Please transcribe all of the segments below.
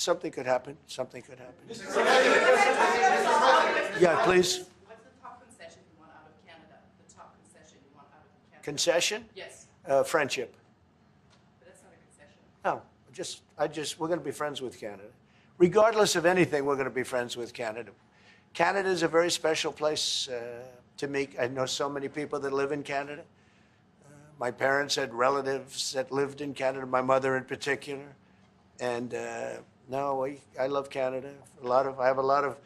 Something could happen. Something could happen. Yeah, please. What's the top concession you want out of Canada? The top concession you want out of Canada? Concession? Yes. Friendship. But that's not a concession. No, we're going to be friends with Canada. Regardless of anything, we're going to be friends with Canada. Canada is a very special place to me. I know so many people that live in Canada. My parents had relatives that lived in Canada, my mother in particular. And no, I love Canada. I have a lot of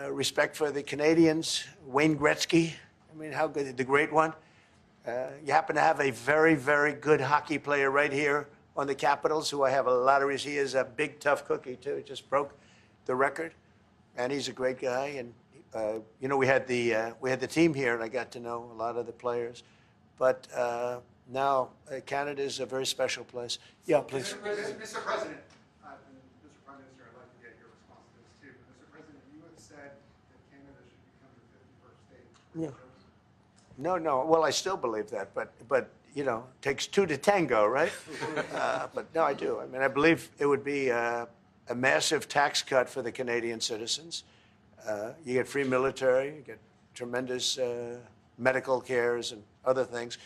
respect for the Canadians. Wayne Gretzky, I mean, how good, the great one. You happen to have a very, very good hockey player right here on the Capitals, who I have a lot of respect. He is a big, tough cookie, too. He just broke the record, and he's a great guy. And, you know, we had the team here, and I got to know a lot of the players. But now, Canada is a very special place. Yeah, please. Mr. President, Mr. Prime Minister, I'd like to get your response to this, too. Mr. President, you have said that Canada should become the 51st state. Yeah. No. Well, I still believe that, but you know, it takes two to tango, right? But no, I do. I mean, I believe it would be a massive tax cut for the Canadian citizens. You get free military, you get tremendous medical cares and other things.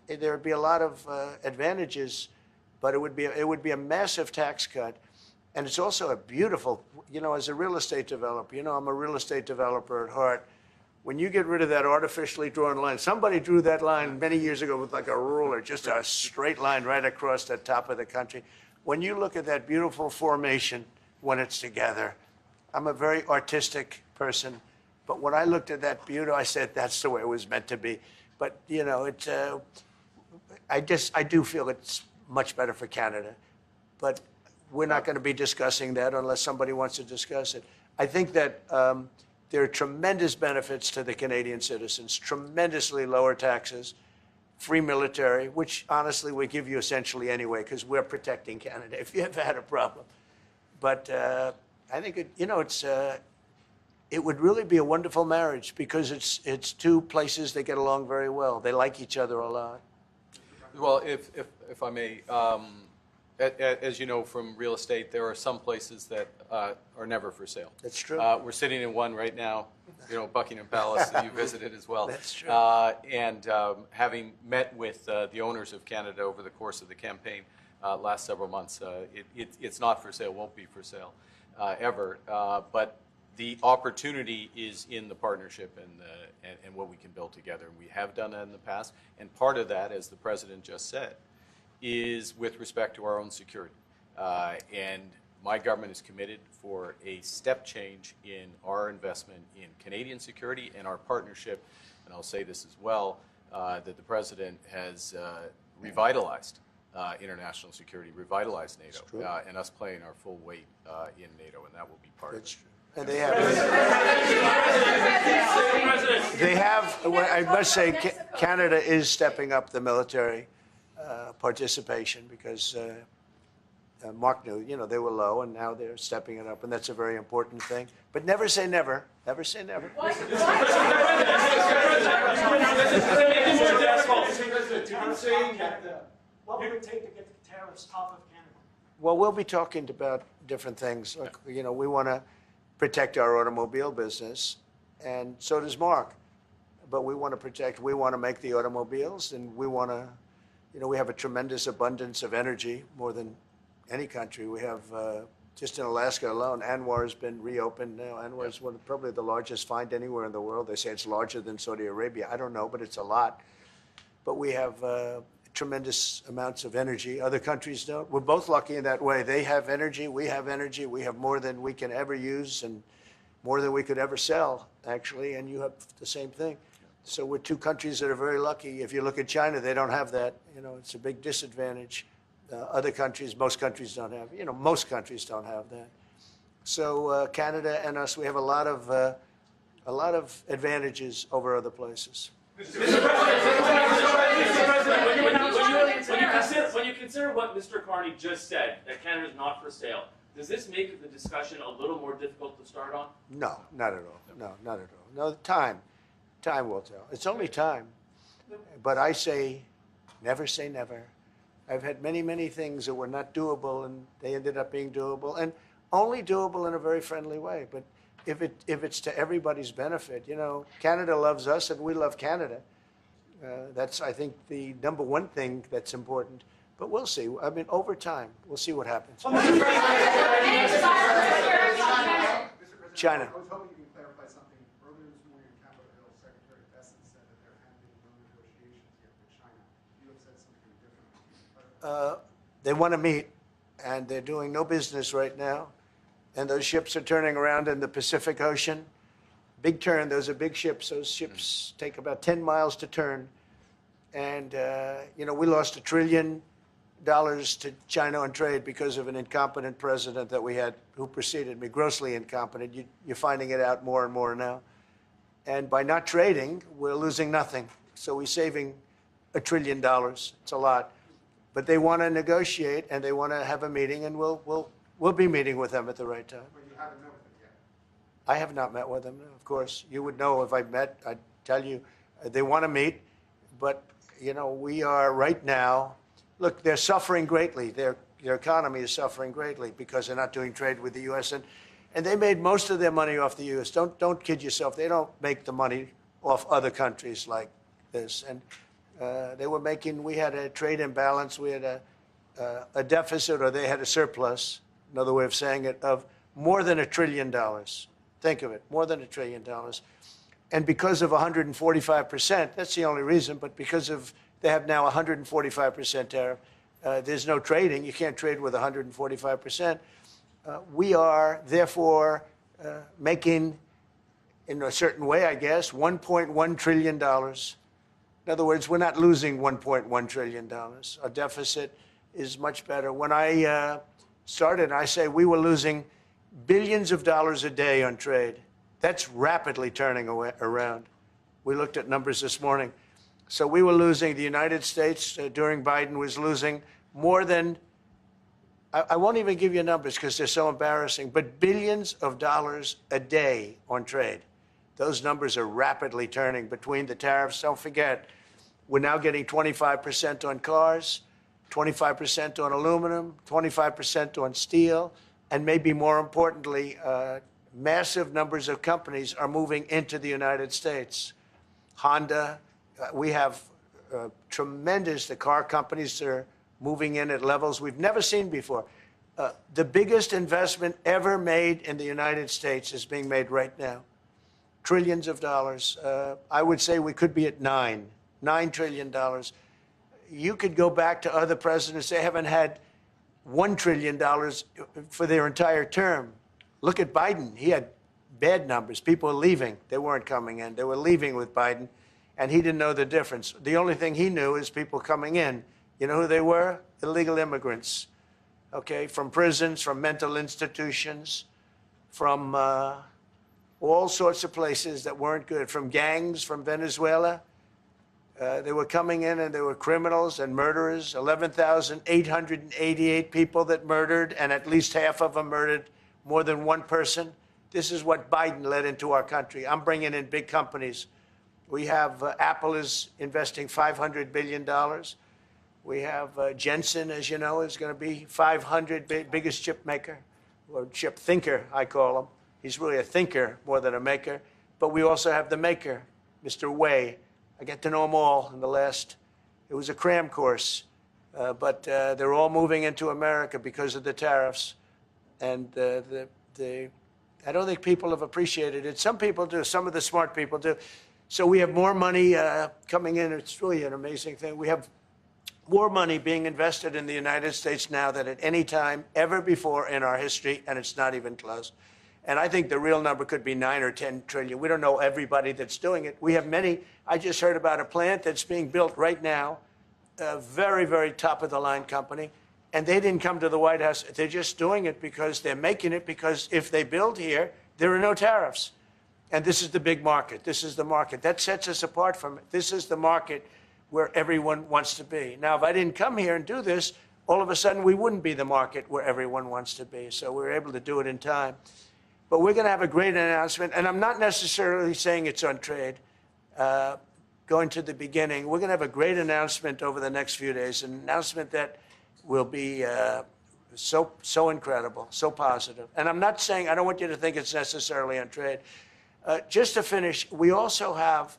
There would be a lot of advantages, but it would be a massive tax cut. And it's also a beautiful, you know, as a real estate developer, you know, I'm a real estate developer at heart. When you get rid of that artificially drawn line, somebody drew that line many years ago with like a ruler, just a straight line right across the top of the country. When you look at that beautiful formation when it's together, I'm a very artistic person, but when I looked at that beauty, I said, that's the way it was meant to be. But, you know, I do feel it's much better for Canada. But we're not going to be discussing that unless somebody wants to discuss it. I think that there are tremendous benefits to the Canadian citizens, tremendously lower taxes, free military, which honestly we give you essentially anyway, because we're protecting Canada if you ever had a problem. But I think it would really be a wonderful marriage, because it's two places that get along very well. They like each other a lot. Well, if I may, as you know from real estate, there are some places that are never for sale. That's true. We're sitting in one right now, you know, Buckingham Palace, that you visited as well. That's true. And having met with the owners of Canada over the course of the campaign last several months, it's not for sale, won't be for sale ever. But the opportunity is in the partnership and what we can build together. And we have done that in the past. And part of that, as the President just said, is with respect to our own security. And my government is committed for a step change in our investment in Canadian security and our partnership. And I'll say this as well, that the President has revitalized international security, revitalized NATO, and us playing our full weight in NATO, and that will be part of it. That's true. And they have, I must say, Canada is stepping up the military participation, because Mark knew, you know, they were low, and now they're stepping it up, and that's a very important thing. But never say never. Never say never. What would it take to get the tariffs off of Canada? Well, we'll be talking about different things. Like, you know, we want to protect our automobile business, and so does Mark. But we want to make the automobiles, and we want to, you know, we have a tremendous abundance of energy, more than any country. We have, just in Alaska alone, Anwar has been reopened now. Anwar is probably the largest find anywhere in the world. They say it's larger than Saudi Arabia. I don't know, but it's a lot. But we have tremendous amounts of energy. Other countries don't. We're both lucky in that way. They have energy. We have energy. We have more than we can ever use, and more than we could ever sell, actually. And you have the same thing. So we're two countries that are very lucky. If you look at China, they don't have that. You know, it's a big disadvantage. Other countries, most countries don't have. You know, most countries don't have that. So Canada and us, we have a lot of advantages over other places. Mr. President, when you consider what Mr. Carney just said, that Canada is not for sale, does this make the discussion a little more difficult to start on? No, not at all. No, not at all. No, time will tell. It's only time. But I say never. I've had many things that were not doable, and they ended up being doable. And only doable in a very friendly way. But if it's to everybody's benefit, Canada loves us and we love Canada. That's, I think, the number one thing that's important. But we'll see. I mean, over time, we'll see what happens. Mr. President, China. I was hoping you can clarify something. Earlier this morning in Capitol Hill, Secretary Bessent said that there have been no negotiations yet with China. You have said something different. They want to meet, and they're doing no business right now. And those ships are turning around in the Pacific Ocean. Big turn. Those are big ships. Those ships take about 10 miles to turn. And, we lost $1 trillion to China on trade because of an incompetent president that we had who preceded me, grossly incompetent. You're finding it out more and more now. And by not trading, we're losing nothing. So we're saving $1 trillion. It's a lot. But they want to negotiate and they want to have a meeting, and we'll be meeting with them at the right time. But you haven't met with them yet. I have not met with them, of course. You would know if I met. I'd tell you. They want to meet, but we are right now. Look, they're suffering greatly. Their economy is suffering greatly because they're not doing trade with the U.S. and they made most of their money off the U.S. Don't kid yourself. They don't make the money off other countries like this. And they were making. We had a trade imbalance. We had a deficit, or they had a surplus. Another way of saying it, of more than $1 trillion. Think of it, more than $1 trillion. And because of 145%, that's the only reason, but because of they have now 145% tariff, there's no trading. You can't trade with 145%. We are, therefore, making, in a certain way, I guess, $1.1 trillion. In other words, we're not losing $1.1 trillion. Our deficit is much better. When I started, I say we were losing billions of dollars a day on trade. That's rapidly turning around. We looked at numbers this morning. So we were losing, the United States during Biden was losing more than, I won't even give you numbers because they're so embarrassing, but billions of dollars a day on trade. Those numbers are rapidly turning between the tariffs. Don't forget, we're now getting 25% on cars, 25% on aluminum, 25% on steel, and maybe more importantly, massive numbers of companies are moving into the United States. Honda, we have the car companies are moving in at levels we've never seen before. The biggest investment ever made in the United States is being made right now. Trillions of dollars. I would say we could be at $9 trillion. You could go back to other presidents. They haven't had $1 trillion for their entire term. Look at Biden. He had bad numbers. People were leaving. They weren't coming in. They were leaving with Biden, and he didn't know the difference. The only thing he knew is people coming in. You know who they were? Illegal immigrants, okay, from prisons, from mental institutions, from all sorts of places that weren't good, from gangs, from Venezuela. They were coming in, and they were criminals and murderers. 11,888 people that murdered, and at least half of them murdered more than one person. This is what Biden led into our country. I'm bringing in big companies. We have Apple is investing $500 billion. We have Jensen, as you know, is going to be 500 biggest chip maker, or chip thinker, I call him. He's really a thinker more than a maker. But we also have the maker, Mr. Wei. I get to know them all in the last, it was a cram course. But they're all moving into America because of the tariffs. And I don't think people have appreciated it. Some people do. Some of the smart people do. So we have more money coming in. It's really an amazing thing. We have more money being invested in the United States now than at any time ever before in our history, and it's not even close. And I think the real number could be 9 or 10 trillion. We don't know everybody that's doing it. We have many. I just heard about a plant that's being built right now, a very, very top-of-the-line company. And they didn't come to the White House. They're just doing it because they're making it because if they build here, there are no tariffs. And this is the big market. This is the market. That sets us apart from it. This is the market where everyone wants to be. Now, if I didn't come here and do this, all of a sudden we wouldn't be the market where everyone wants to be. So we're able to do it in time. But we're going to have a great announcement. And I'm not necessarily saying it's on trade. Going to the beginning, we're going to have a great announcement over the next few days, an announcement that will be So incredible, so positive. And I'm not saying, I don't want you to think it's necessarily on trade. Just to finish, we also have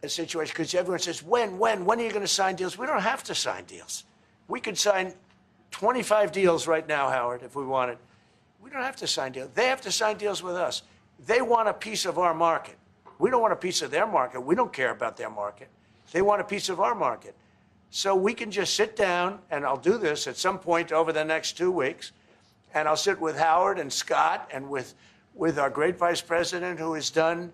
a situation, because everyone says, when are you going to sign deals? We don't have to sign deals. We could sign 25 deals right now, Howard, if we wanted. We don't have to sign deals. They have to sign deals with us. They want a piece of our market. We don't want a piece of their market. We don't care about their market. They want a piece of our market. So we can just sit down, and I'll do this at some point over the next 2 weeks, and I'll sit with Howard and Scott and with our great vice president, who has done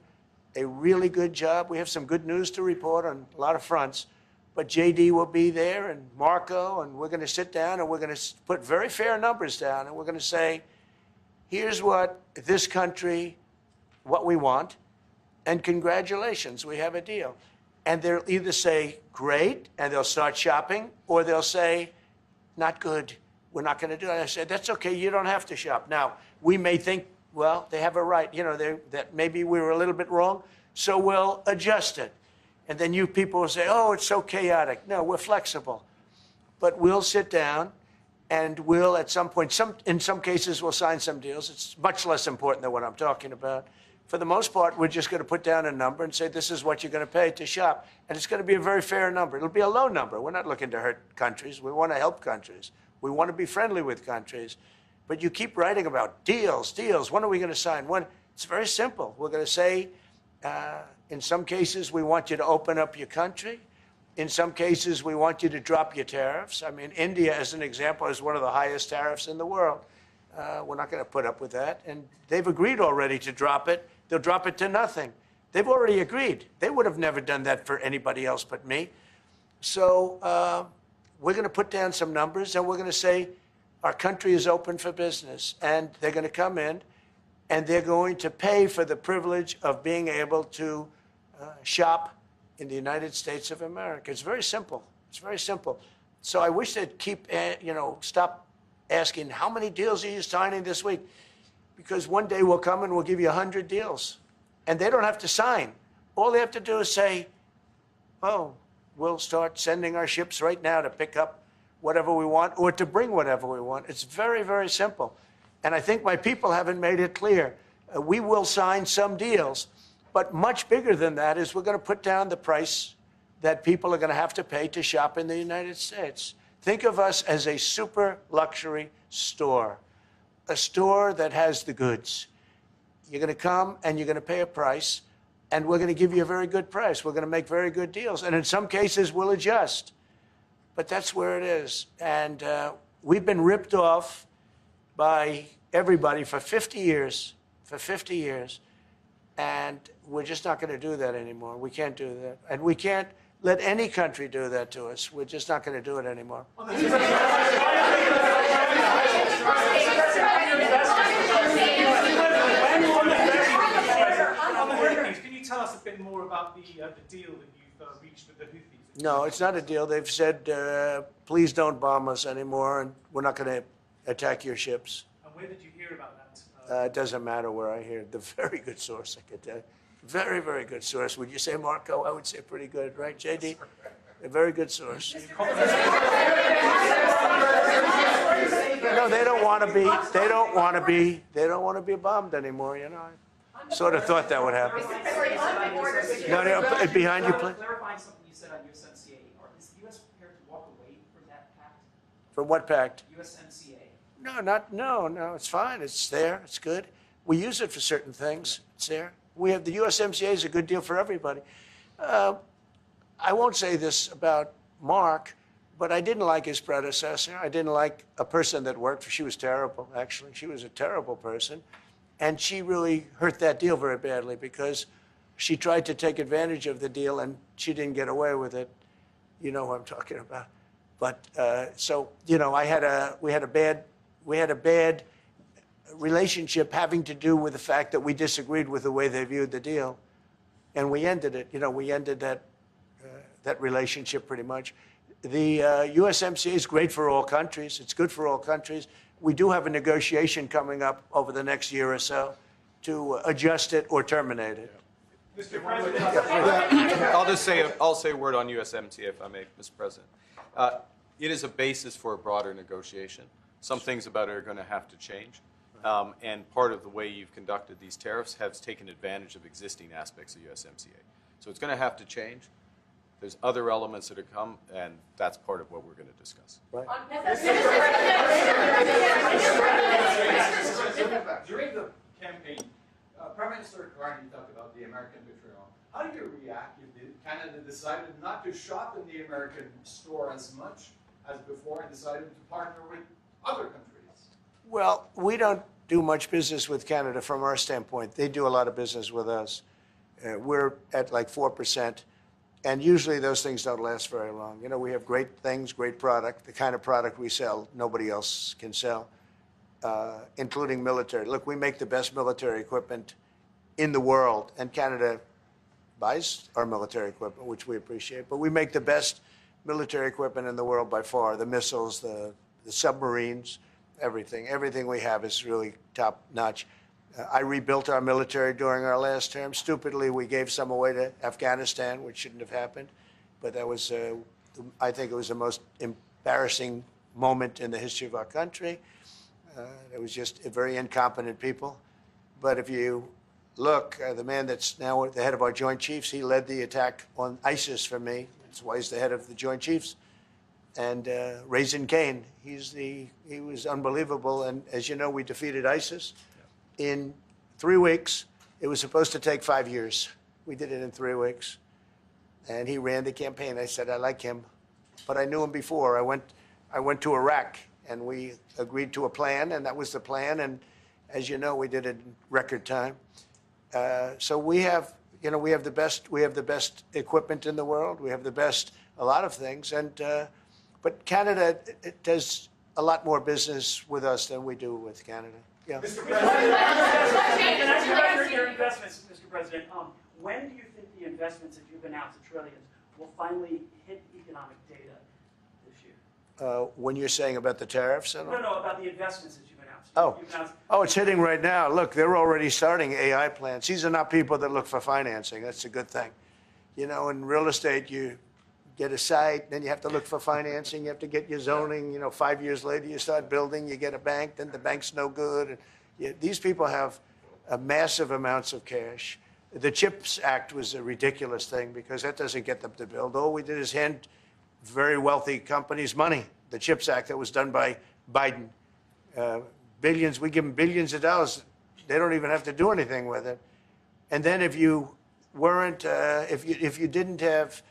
a really good job. We have some good news to report on a lot of fronts, but JD will be there and Marco, and we're going to sit down and we're going to put very fair numbers down, and we're going to say, here's what this country, what we want, and congratulations, we have a deal. And they'll either say, great, and they'll start shopping, or they'll say, not good, we're not going to do it. I said, that's okay, you don't have to shop. Now, we may think, well, they have a right, that maybe we were a little bit wrong, so we'll adjust it. And then you people will say, oh, it's so chaotic. No, we're flexible. But we'll sit down, and we'll, at some point, in some cases, we'll sign some deals. It's much less important than what I'm talking about. For the most part, we're just going to put down a number and say, this is what you're going to pay to shop. And it's going to be a very fair number. It'll be a low number. We're not looking to hurt countries. We want to help countries. We want to be friendly with countries. But you keep writing about deals. When are we going to sign? When? It's very simple. We're going to say, in some cases, we want you to open up your country. In some cases, we want you to drop your tariffs. I mean, India, as an example, has one of the highest tariffs in the world. We're not going to put up with that. And they've agreed already to drop it. They'll drop it to nothing. They've already agreed. They would have never done that for anybody else but me. So we're going to put down some numbers, and we're going to say our country is open for business. And they're going to come in, and they're going to pay for the privilege of being able to shop in the United States of America. It's very simple. It's very simple. So I wish they'd keep, stop asking, how many deals are you signing this week? Because one day we'll come and we'll give you 100 deals. And they don't have to sign. All they have to do is say, oh, we'll start sending our ships right now to pick up whatever we want or to bring whatever we want. It's very, very simple. And I think my people haven't made it clear. We will sign some deals, but much bigger than that is we're going to put down the price that people are going to have to pay to shop in the United States. Think of us as a super luxury store, a store that has the goods. You're going to come and you're going to pay a price, and we're going to give you a very good price. We're going to make very good deals. And in some cases, we'll adjust. But that's where it is. And we've been ripped off by everybody for 50 years, and we're just not going to do that anymore. We can't do that. And we can't let any country do that to us. We're just not going to do it anymore. Can you tell us a bit more about the deal that you've reached with the Houthis? No, it's not a deal. They've said, please don't bomb us anymore, and we're not going to attack your ships. And where did you hear about that? It doesn't matter where I hear it. The very good source, I could tell you. Very, very good source. Would you say, Marco? I would say pretty good, right, JD? A very good source. No, they don't want to be. They don't want to be. They don't want to be bombed anymore. I sort of thought that would happen. No, behind you, please. Clarifying something you said on USMCA, is the U.S. prepared to walk away from that pact? From what pact? USMCA. No, it's fine. It's there. It's good. We use it for certain things. It's there. We have the USMCA is a good deal for everybody. I won't say this about Mark, but I didn't like his predecessor. I didn't like a person that worked for. She was terrible, actually. She was a terrible person. And she really hurt that deal very badly because she tried to take advantage of the deal and she didn't get away with it. You know who I'm talking about. But we had a bad relationship having to do with the fact that we disagreed with the way they viewed the deal, and we ended it. We ended that relationship pretty much. The USMCA is great for all countries. It's good for all countries. We do have a negotiation coming up over the next year or so to adjust it or terminate it. Mr. President. I'll say a word on USMT if I may, Mr. President. It is a basis for a broader negotiation. Some things about it are going to have to change. And part of the way you've conducted these tariffs has taken advantage of existing aspects of USMCA. So it's going to have to change. There's other elements that have come, and that's part of what we're going to discuss. Right. During the campaign, Prime Minister Carney talked about the American betrayal. How do you react if Canada decided not to shop in the American store as much as before and decided to partner with other countries? Well, we don't do much business with Canada from our standpoint. They do a lot of business with us. We're at like 4%. And usually those things don't last very long. You know, we have great things, great product. The kind of product we sell, nobody else can sell, including military. Look, we make the best military equipment in the world, and Canada buys our military equipment, which we appreciate. But we make the best military equipment in the world by far. The missiles, the submarines, everything. Everything we have is really top notch. I rebuilt our military during our last term. Stupidly, we gave some away to Afghanistan, which shouldn't have happened. But that was, I think it was the most embarrassing moment in the history of our country. It was just very incompetent people. But if you look, the man that's now the head of our Joint Chiefs, he led the attack on ISIS for me. That's why he's the head of the Joint Chiefs. And Raisin Kane, he was unbelievable. And as you know, we defeated ISIS in 3 weeks. It was supposed to take 5 years. We did it in 3 weeks. And he ran the campaign. I said, I like him. But I knew him before. I went to Iraq, and we agreed to a plan, and that was the plan. And as you know, we did it in record time. So we have, you know, we have the best equipment in the world. We have the best, a lot of things. And but Canada, it does a lot more business with us than we do with Canada. Yeah. Mr. President, can I ask you about your investments, Mr. President? When do you think the investments that you've announced, the trillions, will finally hit economic data this year? When you're saying about the tariffs? No, about the investments that you've announced. Oh, it's hitting right now. Look, they're already starting AI plants. These are not people that look for financing. That's a good thing. You know, in real estate, you get a site, then you have to look for financing. You have to get your zoning. You know, 5 years later, you start building. You get a bank, then the bank's no good. And these people have massive amounts of cash. The CHIPS Act was a ridiculous thing because that doesn't get them to build. All we did is hand very wealthy companies money. The CHIPS Act that was done by Biden. Billions, we give them billions of dollars. They don't even have to do anything with it. And then if you weren't, if you didn't have,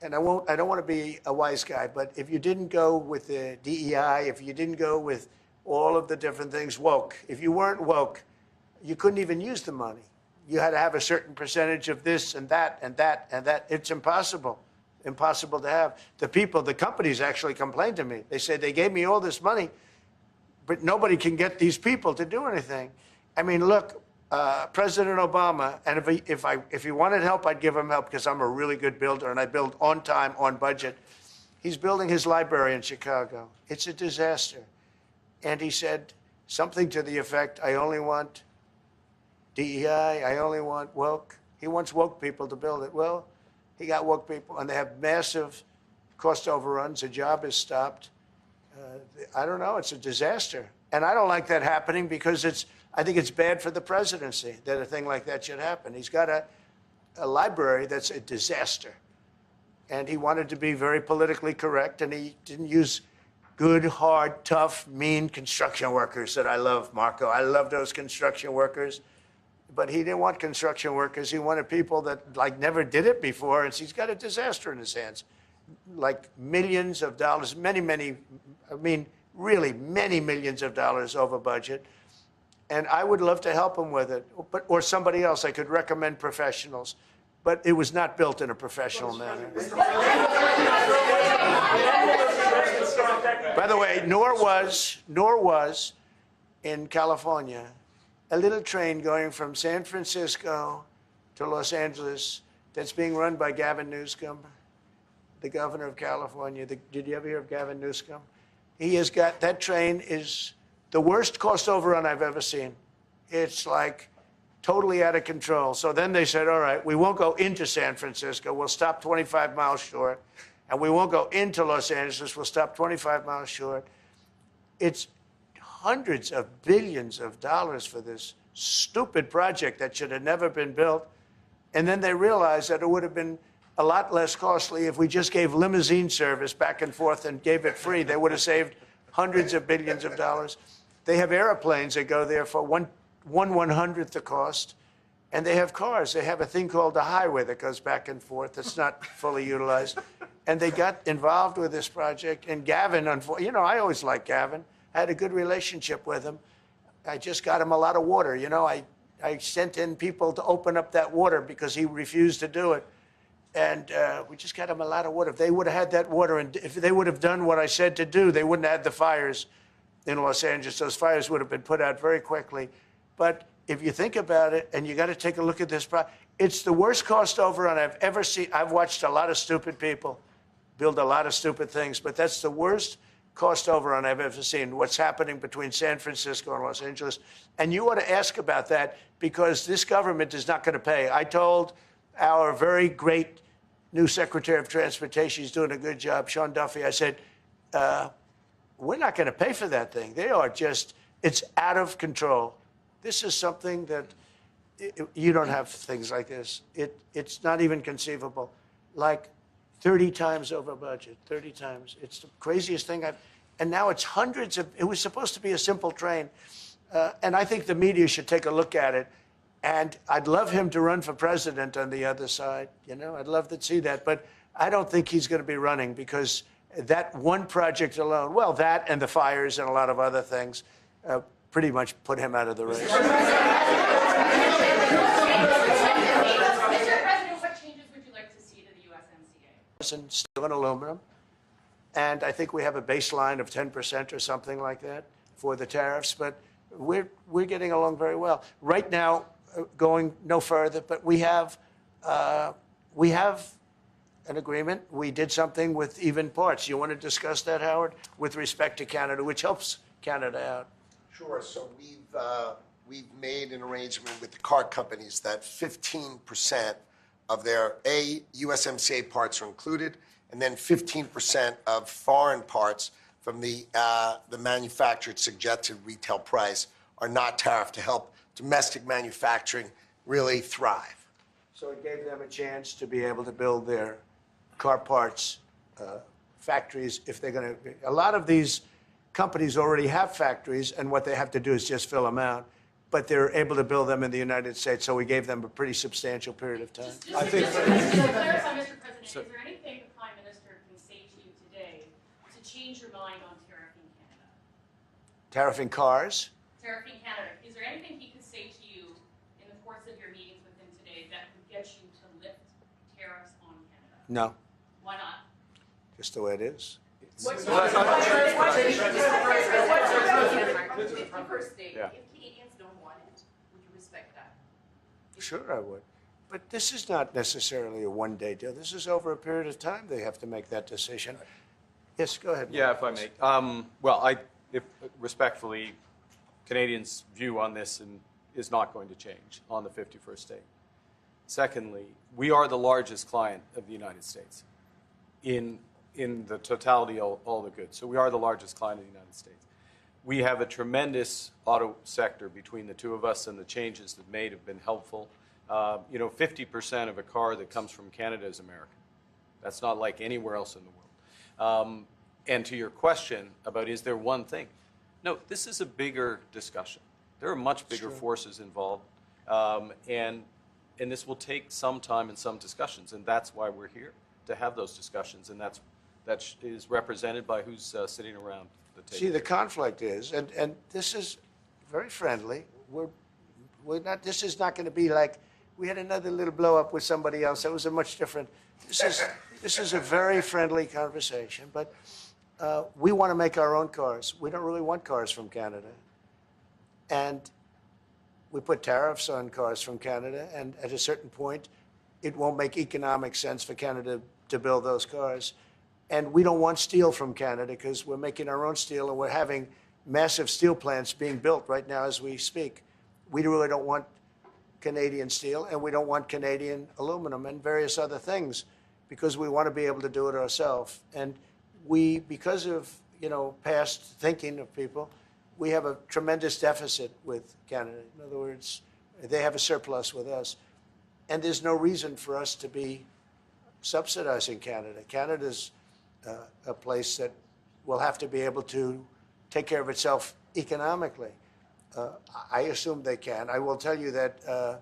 and I don't want to be a wise guy, but if you didn't go with the DEI, if you didn't go with all of the different things, woke, if you weren't woke, you couldn't even use the money. You had to have a certain percentage of this and that and that and that. It's impossible to have. The companies actually complained to me. They said they gave me all this money, but nobody can get these people to do anything. I mean, look, President Obama, and if he wanted help, I'd give him help because I'm a really good builder and I build on time, on budget. He's building his library in Chicago. It's a disaster. And he said something to the effect, I only want DEI, I only want woke. He wants woke people to build it. Well, he got woke people, and they have massive cost overruns. The job is stopped. I don't know. It's a disaster. And I don't like that happening because I think it's bad for the presidency that a thing like that should happen. He's got a library that's a disaster. And he wanted to be very politically correct, and he didn't use good, hard, tough, mean construction workers that I love, Marco. I love those construction workers. But he didn't want construction workers. He wanted people that like never did it before. And he's got a disaster in his hands, like millions of dollars, really many millions of dollars over budget. And I would love to help him with it, or somebody else. I could recommend professionals, but it was not built in a professional manner. By the way, nor was in California a little train going from San Francisco to Los Angeles that's being run by Gavin Newsom, the governor of California. Did you ever hear of Gavin Newsom? He has got, that train is the worst cost overrun I've ever seen. It's like totally out of control. So then they said, all right, we won't go into San Francisco. We'll stop 25 miles short. And we won't go into Los Angeles. We'll stop 25 miles short. It's hundreds of billions of dollars for this stupid project that should have never been built. And then they realized that it would have been a lot less costly if we just gave limousine service back and forth and gave it free. They would have saved hundreds of billions of dollars. They have airplanes that go there for one-hundredth the cost. And they have cars. They have a thing called the highway that goes back and forth that's not fully utilized. And they got involved with this project. And Gavin, you know, I always liked Gavin. I had a good relationship with him. I just got him a lot of water. You know, I sent in people to open up that water because he refused to do it. And we just got him a lot of water. If they would have had that water, and if they would have done what I said to do, they wouldn't have had the fires in Los Angeles. Those fires would have been put out very quickly. But if you think about it, and you got to take a look at this, it's the worst cost overrun I've ever seen. I've watched a lot of stupid people build a lot of stupid things, but that's the worst cost overrun I've ever seen, what's happening between San Francisco and Los Angeles. And you ought to ask about that, because this government is not going to pay. I told our very great new Secretary of Transportation, he's doing a good job, Sean Duffy, I said, we're not going to pay for that thing. They are just, it's out of control. This is something that you don't have things like this. It's not even conceivable. Like 30 times over budget, 30 times. It's the craziest thing and now it's hundreds of, it was supposed to be a simple train. And I think the media should take a look at it. And I'd love him to run for president on the other side. You know, I'd love to see that. But I don't think he's going to be running, because that one project alone, well, that and the fires and a lot of other things, pretty much put him out of the race. Mr. President, what changes would you like to see to the USMCA? And steel and aluminum. And I think we have a baseline of 10% or something like that for the tariffs. But we're getting along very well. Right now, going no further, but we have an agreement. We did something with even parts. You want to discuss that, Howard, with respect to Canada, which helps Canada out? Sure. So we've made an arrangement with the car companies that 15% of their USMCA parts are included, and then 15% of foreign parts from the manufactured suggested retail price are not tariffed, to help domestic manufacturing really thrive. So it gave them a chance to be able to build their car parts factories if they're going to. A lot of these companies already have factories, and what they have to do is just fill them out. But they're able to build them in the United States, so we gave them a pretty substantial period of time. Just to clarify, Mr. President, is there anything the Prime Minister can say to you today to change your mind on tariffing Canada? Tariffing cars? Tariffing Canada. Is there anything he could say to you in the course of your meetings with him today that would get you to lift tariffs on Canada? No, Why not? just the way it is. What's your first state? Yeah. If Canadians don't want it, would you respect that? Sure, I would. But this is not necessarily a one-day deal. This is over a period of time they have to make that decision. Yes, go ahead. Yeah, if I may. Well, respectfully, Canadians' view on this is not going to change on the 51st state. Secondly, we are the largest client of the United States in the totality of all the goods. So we are the largest client of the United States. We have a tremendous auto sector between the two of us, and the changes that made have been helpful. 50% of a car that comes from Canada is American. That's not like anywhere else in the world. And to your question about is there one thing? No, this is a bigger discussion. There are much bigger forces involved, and this will take some time and some discussions, and that's why we're here, to have those discussions, and that is represented by who's sitting around the table. See, the conflict is, and this is very friendly. We're not. This is not going to be like we had another little blow up with somebody else. That was a much different. This is a very friendly conversation, but we want to make our own cars. We don't really want cars from Canada, and we put tariffs on cars from Canada, and at a certain point, it won't make economic sense for Canada to build those cars. And we don't want steel from Canada because we're making our own steel, and we're having massive steel plants being built right now as we speak. We really don't want Canadian steel, and we don't want Canadian aluminum and various other things, because we want to be able to do it ourselves. And we, because of past thinking of people, we have a tremendous deficit with Canada. In other words, they have a surplus with us. And there's no reason for us to be subsidizing Canada. Canada's a place that will have to be able to take care of itself economically. I assume they can. I will tell you that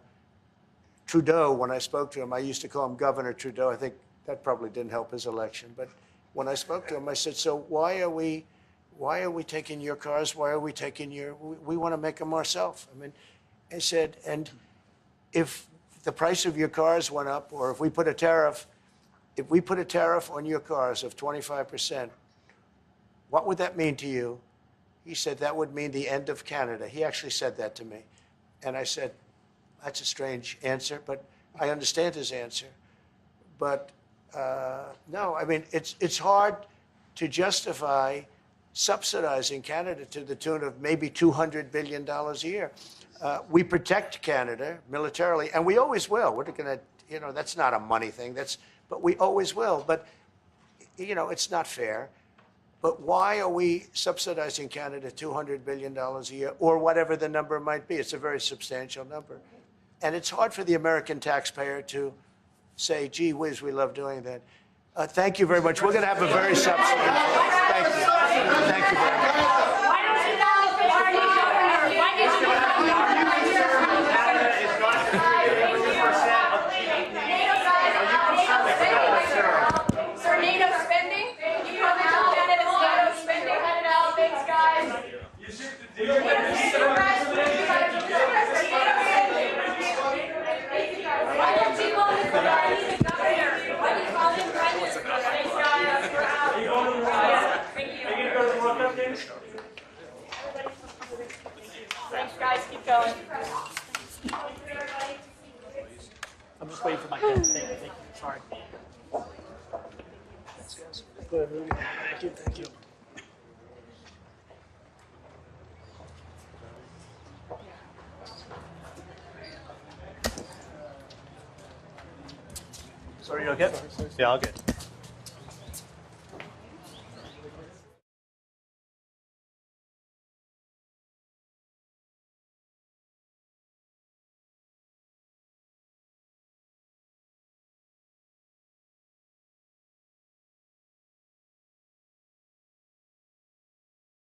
Trudeau, when I spoke to him, I used to call him Governor Trudeau. I think that probably didn't help his election. But when I spoke to him, I said, so why are we taking your cars? Why are we taking we want to make them ourselves. I mean, I said, and if the price of your cars went up, or if we put a tariff on your cars of 25%, what would that mean to you? He said, that would mean the end of Canada. He actually said that to me. And I said, that's a strange answer, but I understand his answer. But no, I mean, it's hard to justify subsidizing Canada to the tune of maybe $200 billion a year. We protect Canada militarily, and we always will. We're going to, that's not a money thing. But we always will. But, it's not fair. But why are we subsidizing Canada $200 billion a year, or whatever the number might be? It's a very substantial number. And it's hard for the American taxpayer to say, gee whiz, we love doing that. Thank you very much. We're going to have a very substantial. Thank you. Thank you very much. Sir, NATO spending? You know how Canada's NATO spending? Canada, thanks, guys. Why don't you call him the governor? Why do you call him prime minister? Thanks, guys. We're out. Thank you. Are you going to go to the World Cup games? Thanks, guys. Keep going. I'm just waiting for my pen. Thank you. Sorry. Good. Thank you. Thank you. Sorry, you okay? Yeah, I'll get.